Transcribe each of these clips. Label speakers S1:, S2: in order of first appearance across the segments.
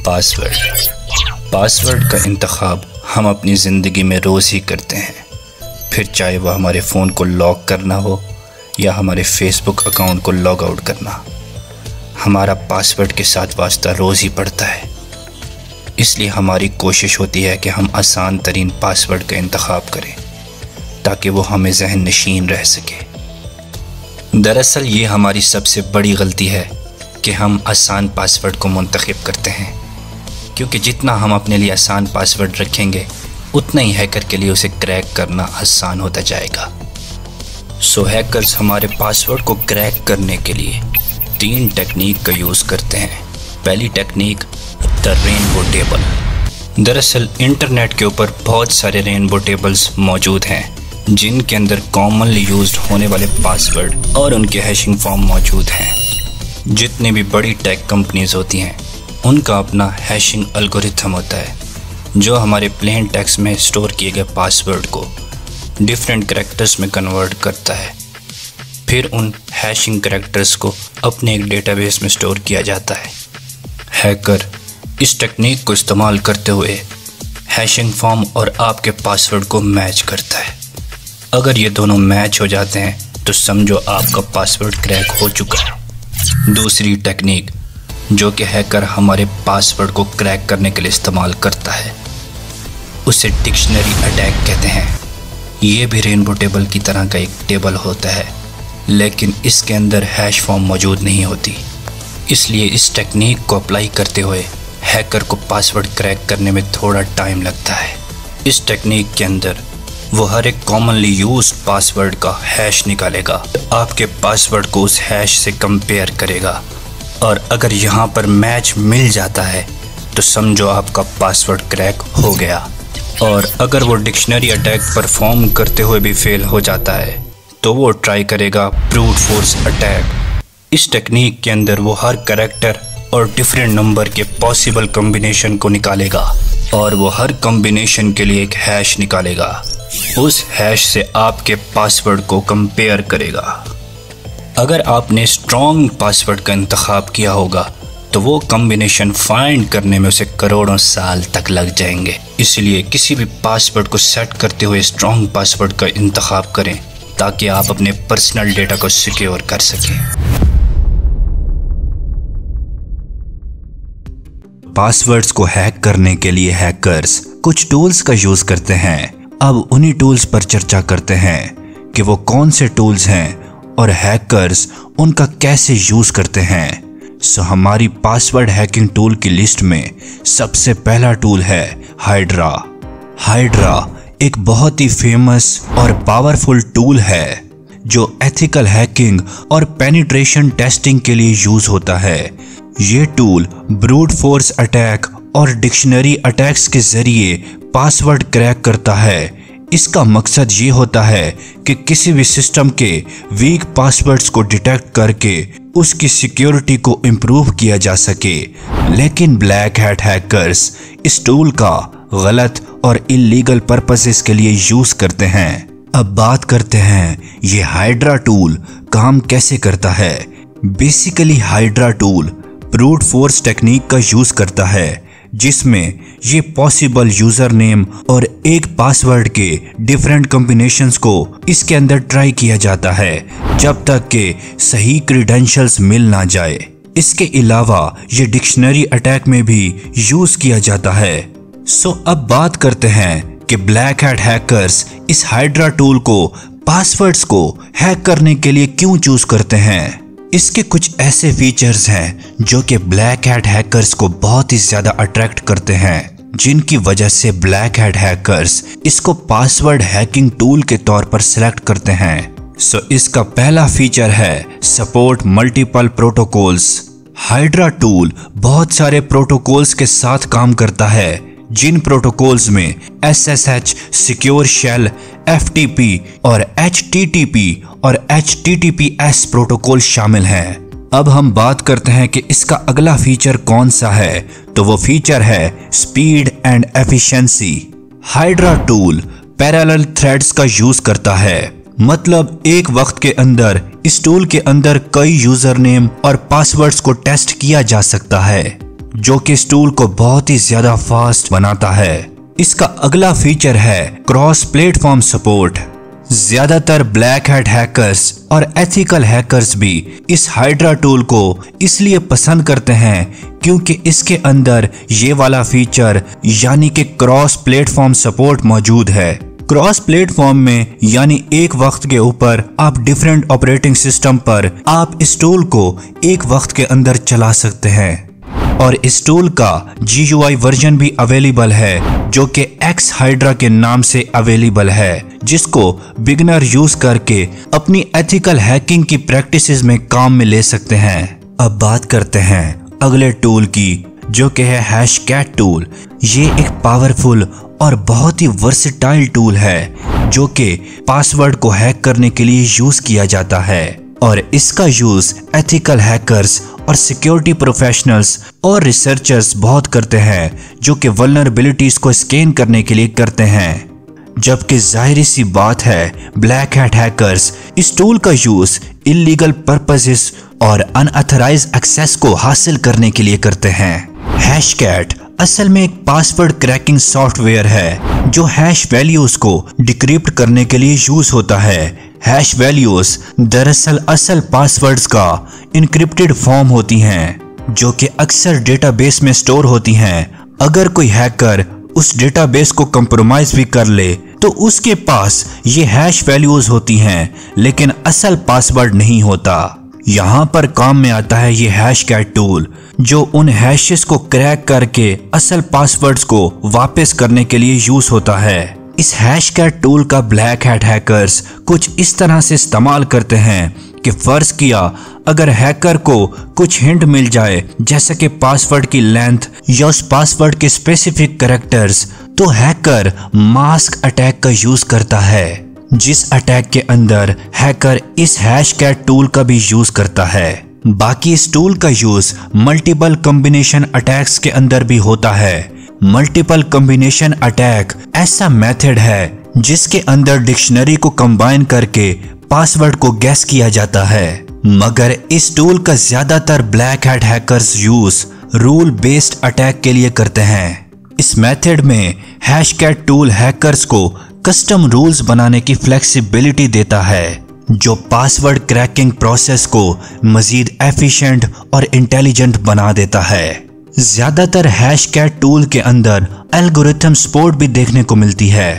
S1: Password का इंतखाब हम अपनी ज़िंदगी में रोज़ ही करते हैं, फिर चाहे वह हमारे फ़ोन को लॉक करना हो या हमारे फेसबुक अकाउंट को लॉग आउट करना। हमारा पासवर्ड के साथ वास्ता रोज़ ही पड़ता है, इसलिए हमारी कोशिश होती है कि हम आसान तरीन पासवर्ड का इंतखाब करें ताकि वो हमें ज़हन नशीन रह सके। दरअसल ये हमारी सबसे बड़ी गलती है कि हम आसान पासवर्ड को मुंतखब करते हैं, क्योंकि जितना हम अपने लिए आसान पासवर्ड रखेंगे उतना ही हैकर के लिए उसे क्रैक करना आसान होता जाएगा। सो हैकर्स हमारे पासवर्ड को क्रैक करने के लिए 3 टेक्निक का यूज़ करते हैं। पहली टेक्निक, द रेनबो टेबल। दरअसल इंटरनेट के ऊपर बहुत सारे रेनबो टेबल्स मौजूद हैं जिनके अंदर कॉमनली यूज्ड होने वाले पासवर्ड और उनके हैशिंग फॉर्म मौजूद हैं। जितने भी बड़ी टेक कंपनीज होती हैं उनका अपना हैशिंग एल्गोरिथम होता है जो हमारे प्लेन टेक्स्ट में स्टोर किए गए पासवर्ड को डिफरेंट कैरेक्टर्स में कन्वर्ट करता है। फिर उन हैशिंग कैरेक्टर्स को अपने एक डेटाबेस में स्टोर किया जाता है। हैकर इस टेक्निक को इस्तेमाल करते हुए हैशिंग फॉर्म और आपके पासवर्ड को मैच करता है। अगर ये दोनों मैच हो जाते हैं तो समझो आपका पासवर्ड क्रैक हो चुका है। दूसरी टेक्निक जो कि हैकर हमारे पासवर्ड को क्रैक करने के लिए इस्तेमाल करता है, उसे डिक्शनरी अटैक कहते हैं। ये भी रेनबो टेबल की तरह का एक टेबल होता है, लेकिन इसके अंदर हैश फॉर्म मौजूद नहीं होती। इसलिए इस टेक्निक को अप्लाई करते हुए हैकर को पासवर्ड क्रैक करने में थोड़ा टाइम लगता है। इस टेक्निक के अंदर वो हर एक कॉमनली यूज पासवर्ड का हैश निकालेगा, आपके पासवर्ड को उस हैश से कंपेयर करेगा और अगर यहाँ पर मैच मिल जाता है तो समझो आपका पासवर्ड क्रैक हो गया। और अगर वो डिक्शनरी अटैक परफॉर्म करते हुए भी फेल हो जाता है तो वो ट्राई करेगा ब्रूट फोर्स अटैक। इस टेक्निक के अंदर वो हर कैरेक्टर और डिफरेंट नंबर के पॉसिबल कॉम्बिनेशन को निकालेगा और वो हर कॉम्बिनेशन के लिए एक हैश निकालेगा। उस हैश से आपके पासवर्ड को कंपेयर करेगा। अगर आपने स्ट्रॉन्ग पासवर्ड का इंतखाब किया होगा तो वो कॉम्बिनेशन फाइंड करने में उसे करोड़ों साल तक लग जाएंगे। इसलिए किसी भी पासवर्ड को सेट करते हुए स्ट्रॉन्ग पासवर्ड का इंतखाब करें ताकि आप अपने पर्सनल डेटा को सिक्योर कर सकें।
S2: पासवर्ड्स को हैक करने के लिए हैकर्स कुछ टूल्स का यूज करते हैं। अब उन्हीं टूल्स पर चर्चा करते हैं कि वो कौन से टूल्स हैं और हैकर्स उनका कैसे यूज करते हैं। सो हमारी पासवर्ड हैकिंग टूल की लिस्ट में सबसे पहला टूल है हाइड्रा। हाइड्रा एक बहुत ही फेमस और पावरफुल टूल है जो एथिकल हैकिंग और पेनिट्रेशन टेस्टिंग के लिए यूज होता है। ये टूल ब्रूट फोर्स अटैक और डिक्शनरी अटैक्स के जरिए पासवर्ड क्रैक करता है। इसका मकसद ये होता है कि किसी भी सिस्टम के वीक पासवर्ड्स को डिटेक्ट करके उसकी सिक्योरिटी को इम्प्रूव किया जा सके। लेकिन ब्लैक हैट हैकर्स इस टूल का गलत और इलीगल पर्पसेस के लिए यूज करते हैं। अब बात करते हैं ये हाइड्रा टूल काम कैसे करता है। Basically hydra tool brute force technique का यूज करता है जिसमें ये पॉसिबल यूजर नेम और एक पासवर्ड के डिफरेंट कॉम्बिनेशंस को इसके अंदर ट्राई किया जाता है जब तक कि सही क्रेडेंशियल्स मिल ना जाए। इसके अलावा ये डिक्शनरी अटैक में भी यूज किया जाता है। सो अब बात करते हैं कि ब्लैक हैट हैकर्स इस हाइड्रा टूल को पासवर्ड्स को हैक करने के लिए क्यों चूज करते हैं। इसके कुछ ऐसे फीचर्स हैं जो कि ब्लैक हैट हैकर्स को बहुत ही ज्यादा अट्रैक्ट करते हैं, जिनकी वजह से ब्लैक हैट हैकर्स इसको पासवर्ड हैकिंग टूल के तौर पर सिलेक्ट करते हैं। सो इसका पहला फीचर है support multiple protocols. Hydra tool बहुत सारे प्रोटोकॉल्स के साथ काम करता है, जिन प्रोटोकॉल्स में SSH, सिक्योर शेल, FTP और HTTP और HTTPS प्रोटोकॉल शामिल हैं। अब हम बात करते हैं कि इसका अगला फीचर कौन सा है, तो वो फीचर है speed and efficiency. Hydra tool parallel threads का यूज करता है, मतलब एक वक्त के अंदर इस टूल के अंदर कई यूजर नेम और पासवर्ड्स को टेस्ट किया जा सकता है, जो कि इस टूल को बहुत ही ज्यादा फास्ट बनाता है। इसका अगला फीचर है क्रॉस प्लेटफॉर्म सपोर्ट। ज्यादातर ब्लैक हैट हैकर्स और एथिकल हैकर्स भी इस हाइड्रा टूल को इसलिए पसंद करते हैं क्योंकि इसके अंदर ये वाला फीचर यानी कि क्रॉस प्लेटफॉर्म सपोर्ट मौजूद है। क्रॉस प्लेटफॉर्म में यानी एक वक्त के ऊपर आप डिफरेंट ऑपरेटिंग सिस्टम पर आप इस टूल को एक वक्त के अंदर चला सकते हैं और इस टूल का GUI वर्जन भी अवेलेबल है जो कि X हाइड्रा के नाम से अवेलेबल है, जिसको बिगिनर यूज करके अपनी एथिकल हैकिंग की प्रैक्टिसेस में काम में ले सकते हैं। अब बात करते हैं अगले टूल की जो कि है हैशकैट टूल। ये एक पावरफुल और बहुत ही वर्सेटाइल टूल है जो कि पासवर्ड को हैक करने के लिए यूज किया जाता है और इसका यूज एथिकल हैकर्स और सिक्योरिटी प्रोफेशनल्स और रिसर्चर्स बहुत करते हैं जो कि वल्नरेबिलिटीज को स्कैन करने के लिए करते हैं। जबकि जाहिर सी बात है ब्लैक हैट हैकर्स इस टूल का यूज इलीगल पर्पसेस और अनऑथराइज्ड एक्सेस को हासिल करने के लिए करते हैं। हैशकैट असल में एक पासवर्ड क्रैकिंग सॉफ्टवेयर है जो हैश वैल्यूज को डिक्रिप्ट करने के लिए यूज होता है। हैश वैल्यूज दरअसल असल पासवर्ड्स का इनक्रिप्टेड फॉर्म होती हैं जो कि अक्सर डेटाबेस में स्टोर होती हैं। अगर कोई हैकर उस डेटाबेस को कंप्रोमाइज भी कर ले तो उसके पास ये हैश वैल्यूज होती हैं लेकिन असल पासवर्ड नहीं होता। यहाँ पर काम में आता है ये हैशकैट टूल जो उन हैशेस को क्रैक करके असल पासवर्ड्स को वापस करने के लिए यूज होता है। इस हैशकैट टूल का ब्लैक हैट हैकर्स कुछ इस तरह से इस्तेमाल करते हैं कि फर्ज किया अगर हैकर को कुछ हिंट मिल जाए जैसे कि पासवर्ड की लेंथ या उस पासवर्ड के स्पेसिफिक कैरेक्टर्स, तो हैकर मास्क अटैक का यूज करता है जिस अटैक के अंदर हैकर इस हैशकैट टूल का भी यूज करता है। बाकी इस टूल का यूज मल्टीपल कॉम्बिनेशन अटैक्स के अंदर भी होता है। मल्टीपल कॉम्बिनेशन अटैक ऐसा मेथड है जिसके अंदर डिक्शनरी को कंबाइन करके पासवर्ड को गैस किया जाता है, मगर इस टूल का ज्यादातर black hat hackers use rule based attack के लिए करते हैं। इस मेथड में हैशकैट टूल हैकर्स को कस्टम रूल्स बनाने की फ्लेक्सिबिलिटी देता है जो पासवर्ड क्रैकिंग प्रोसेस को मजीद एफिशिएंट और इंटेलिजेंट बना देता है। ज्यादातर हैशकैट टूल के अंदर एल्गोरिथम सपोर्ट भी देखने को मिलती है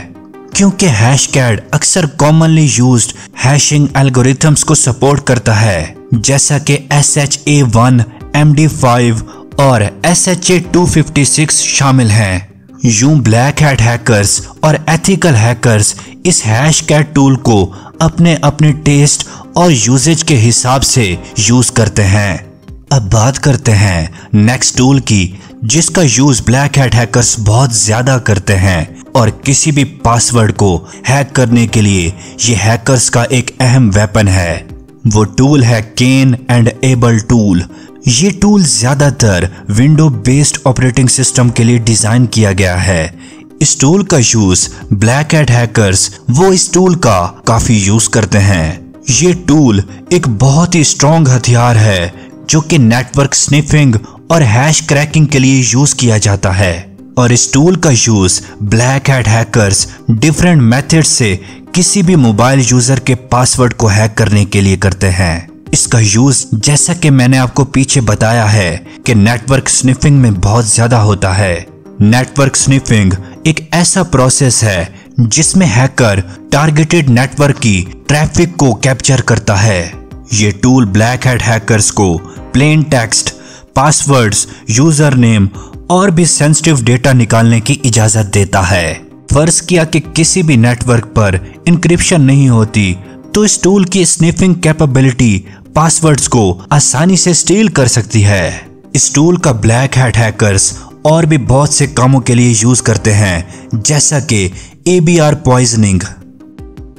S2: क्योंकि हैशकैट अक्सर कॉमनली यूज्ड हैशिंग एल्गोरिथम्स को सपोर्ट करता है जैसा कि SHA-1, MD5 और SHA-256 शामिल हैं। यूं ब्लैक हैट हैकर्स और एथिकल हैकर्स इस हैशकैट टूल को अपने अपने टेस्ट और यूजेज के हिसाब से यूज करते हैं। अब बात करते हैं नेक्स्ट टूल की जिसका यूज ब्लैक हैट हैकर्स बहुत ज्यादा करते हैं और किसी भी पासवर्ड को हैक करने के लिए ये हैकर्स का एक अहम वेपन है। वो टूल है केन एंड एबल टूल। ये टूल ज्यादातर विंडो बेस्ड ऑपरेटिंग सिस्टम के लिए डिजाइन किया गया है। इस टूल का यूज ब्लैक हैट हैकर्स वो इस टूल का काफी यूज करते हैं। ये टूल एक बहुत ही स्ट्रॉन्ग हथियार है जो कि नेटवर्क स्निफिंग और हैश क्रैकिंग के लिए यूज किया जाता है और इस टूल का use black hat hackers different method से किसी भी मोबाइल यूजर के पासवर्ड को हैक करने के लिए करते हैं। इसका यूज जैसा कि मैंने आपको पीछे बताया है कि नेटवर्क स्निफिंग में बहुत ज्यादा होता है। नेटवर्क स्निफिंग एक ऐसा प्रोसेस है जिसमें हैकर टारगेटेड नेटवर्क की ट्रैफिक को कैप्चर करता है। ये टूल ब्लैक हैट हैकर्स को plain text, passwords, user name और भी सेंसिटिव डेटा निकालने की इजाजत देता है। फर्ज किया कि किसी भी नेटवर्क पर इंक्रिप्शन नहीं होती तो इस टूल की स्निफिंग कैपेबिलिटी पासवर्ड्स को आसानी से स्टील कर सकती है। इस टूल का ब्लैक हैट हैकर्स और भी बहुत से कामों के लिए यूज करते हैं जैसा कि ABR पॉइजनिंग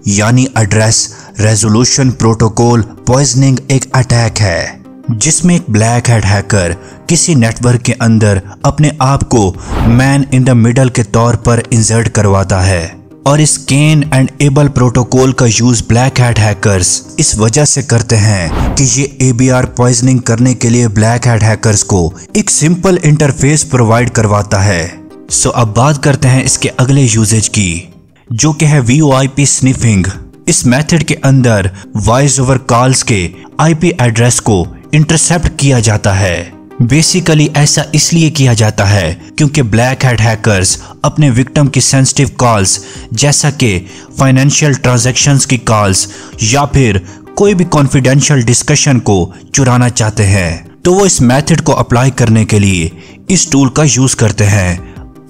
S2: यानी एड्रेस रेजोल्यूशन प्रोटोकॉल पॉइजनिंग एक अटैक है जिसमें एक ब्लैक हैट हैकर किसी नेटवर्क के अंदर अपने आप को मैन इन द मिडल के तौर पर इंसर्ट करवाता है और इस कैन एंड एबल प्रोटोकॉल का यूज ब्लैक हैट हैकर्स इस वजह से करते हैं कि ये ABR पॉइजनिंग करने के लिए ब्लैक हैट हैकर्स को एक सिंपल इंटरफेस प्रोवाइड करवाता है। सो अब बात करते हैं इसके अगले यूजेज की, जो कि है VoIP स्निफिंग। इस मेथड के अंदर वॉइस ओवर कॉल्स के IP एड्रेस को इंटरसेप्ट किया जाता है। बेसिकली ऐसा इसलिए किया जाता है क्योंकि ब्लैक हैट हैकर्स अपने विक्टिम की सेंसिटिव कॉल्स जैसा कि फाइनेंशियल ट्रांजैक्शंस की कॉल्स या फिर कोई भी कॉन्फिडेंशियल डिस्कशन को चुराना चाहते हैं, तो वो इस मेथड को अप्लाई करने के लिए इस टूल का यूज करते हैं।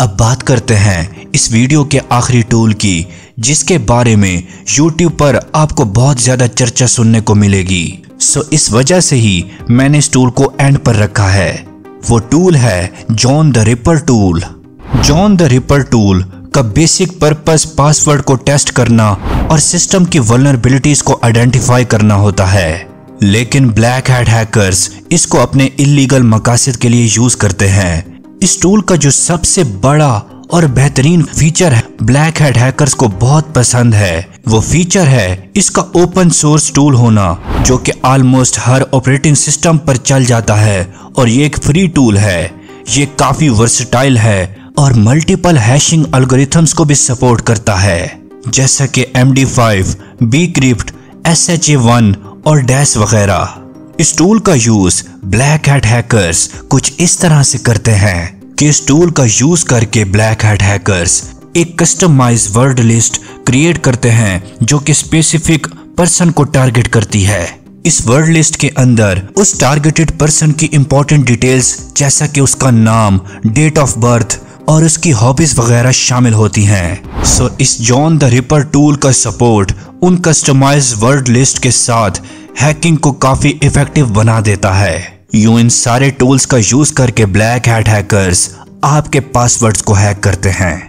S2: अब बात करते हैं इस वीडियो के आखिरी टूल की, जिसके बारे में YouTube पर आपको बहुत ज्यादा चर्चा सुनने को मिलेगी। सो इस वजह से ही मैंने इस टूल को एंड पर रखा है। वो टूल है John the ripper tool. John the ripper tool का बेसिक पर्पस पासवर्ड को टेस्ट करना और सिस्टम की वल्नरेबिलिटीज को आइडेंटिफाई करना होता है, लेकिन ब्लैक हैट हैकर्स इसको अपने इल्लीगल मकासद के लिए यूज करते हैं। इस टूल का जो सबसे बड़ा और बेहतरीन फीचर है ब्लैक हैट हैकर्स को बहुत पसंद है, वो फीचर है इसका ओपन सोर्स टूल होना, जो कि ऑलमोस्ट हर ऑपरेटिंग सिस्टम पर चल जाता है और ये एक फ्री टूल है। ये काफी वर्सेटाइल है और मल्टीपल हैशिंग एल्गोरिथम्स को भी सपोर्ट करता है, जैसा कि MD5, bcrypt, SHA-1 और डैश वगैरह। इस टूल का यूज ब्लैक हैट हैकर्स कुछ इस तरह से करते हैं कि इस टूल का यूज करके ब्लैक हैट हैकर्स एक कस्टमाइज वर्ड लिस्ट क्रिएट करते हैं जो कि स्पेसिफिक पर्सन को टारगेट करती है। इस वर्ड लिस्ट के अंदर उस टारगेटेड पर्सन की इंपॉर्टेंट डिटेल्स जैसा कि उसका नाम, डेट ऑफ बर्थ और उसकी हॉबीज वगैरह शामिल होती हैं। सो इस जॉन द रिपर टूल का सपोर्ट उन कस्टमाइज वर्ड लिस्ट के साथ हैकिंग को काफी इफेक्टिव बना देता है। यूं इन सारे टूल्स का यूज करके ब्लैक हैट हैकर्स आपके पासवर्ड्स को हैक करते हैं।